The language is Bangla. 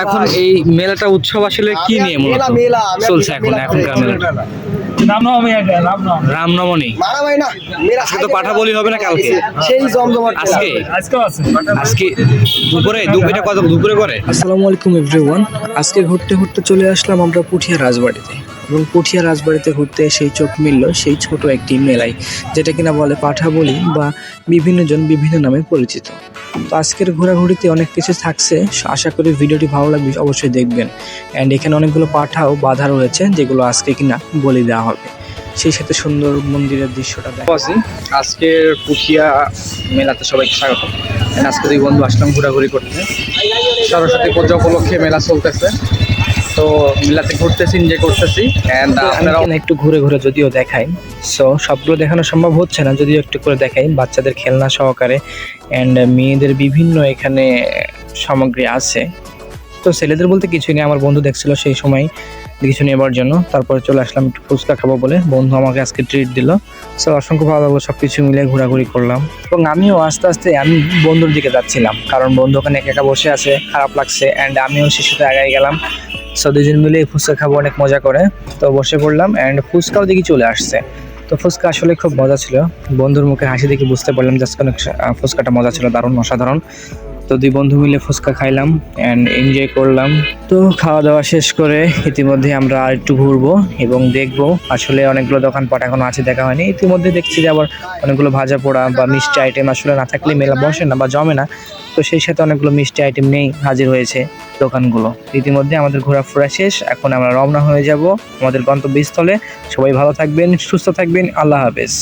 এখন এই মেলাটা উৎসব আসলে কি নিয়ে মূলত চলছে এখনকার মেলাটা? রামনবমী। আজকে তো পাঠা বলি হবে না কালকে? আজকে আজকে দুপুরে এটা কত দুপুরে করে? আসসালামু আলাইকুম এভরিওয়ান। আজকে ঘুরতে ঘুরতে চলে আসলাম আমরা পুঠিয়া রাজবাড়িতে, এবং পুঠিয়া রাজবাড়িতে ঘুরতে সেই চোখ মিলল সেই ছোট একটি মেলায়, যেটা কিনা বলে পাঠা বলি বা বিভিন্ন জন বিভিন্ন নামে পরিচিত। তো আজকের ঘোরাঘুরিতে অনেক কিছু থাকছে, আশা করি ভিডিওটি ভালো লাগবে, অবশ্যই দেখবেন। অ্যান্ড এখানে অনেকগুলো পাঠাও বাধা রয়েছে যেগুলো আজকে কিনা বলি দেওয়া হবে। সেই সাথে সুন্দর মন্দিরের দৃশ্যটা দেখা। আজকের পুঠিয়া মেলাতে সবাইকে স্বাগত। আজকে দুই বন্ধু আসলাম ঘোরাঘুরি করতে। সরস্বতী পূজা উপলক্ষে মেলা চলতেছে, তো মেলাতে ঘুরতেছি, এনজয় করতেছি। আপনারা একটু ঘুরে ঘুরে যদিও দেখাই, সো সবগুলো দেখানো সম্ভব হচ্ছে না, যদিও একটু করে দেখাই বাচ্চাদের খেলনা সহকারে। অ্যান্ড মেয়েদের বিভিন্ন এখানে সামগ্রী আছে। তো ছেলেদের বলতে কিছুই নেই, আমার বন্ধু দেখছিল সেই সময় কিছু নেবার জন্য। তারপরে চলে আসলাম একটু ফুচকা খাবো বলে, বন্ধু আমাকে আজকে ট্রিট দিল। সো অসংখ্য ভালো লাগলো, সব কিছু মিলে ঘোরাঘুরি করলাম। এবং আমিও আস্তে আস্তে আমি বন্ধুর দিকে যাচ্ছিলাম, কারণ বন্ধু ওখানে একা একা বসে আছে, খারাপ লাগছে। অ্যান্ড আমিও সে সাথে আগাই গেলাম। সো দুজন মিলে ফুচকা খাবো অনেক মজা করে। তো বসে পড়লাম, অ্যান্ড ফুচকাও দেখি চলে আসছে। তো ফুচকা আসলে খুব মজা ছিল, বন্ধুর মুখে হাসি দেখে বুঝতে পারলাম যে আজকে অনেক ফুচকাটা মজা ছিল, দারুণ অসাধারণ। তো দুই বন্ধু মিলে ফুচকা খাইলাম অ্যান্ড এনজয় করলাম। তো খাওয়া দাওয়া শেষ করে ইতিমধ্যে আমরা আর একটু ঘুরবো এবং দেখবো। আসলে অনেকগুলো দোকানপাট এখনো আছে, দেখা হয়নি। ইতিমধ্যে দেখছি যে আবার অনেকগুলো ভাজা পোড়া বা মিষ্টি আইটেম আসলে না থাকলে মেলা বসে না বা জমে না। তো সেই সাথে অনেকগুলো মিষ্টি আইটেম নেই, হাজির হয়েছে দোকানগুলো। ইতিমধ্যে আমাদের ঘোরাফেরা শেষ, এখন আমরা রওনা হয়ে যাব আমাদের গন্তব্যস্থলে। সবাই ভালো থাকবেন, সুস্থ থাকবেন, আল্লাহ হাফেজ।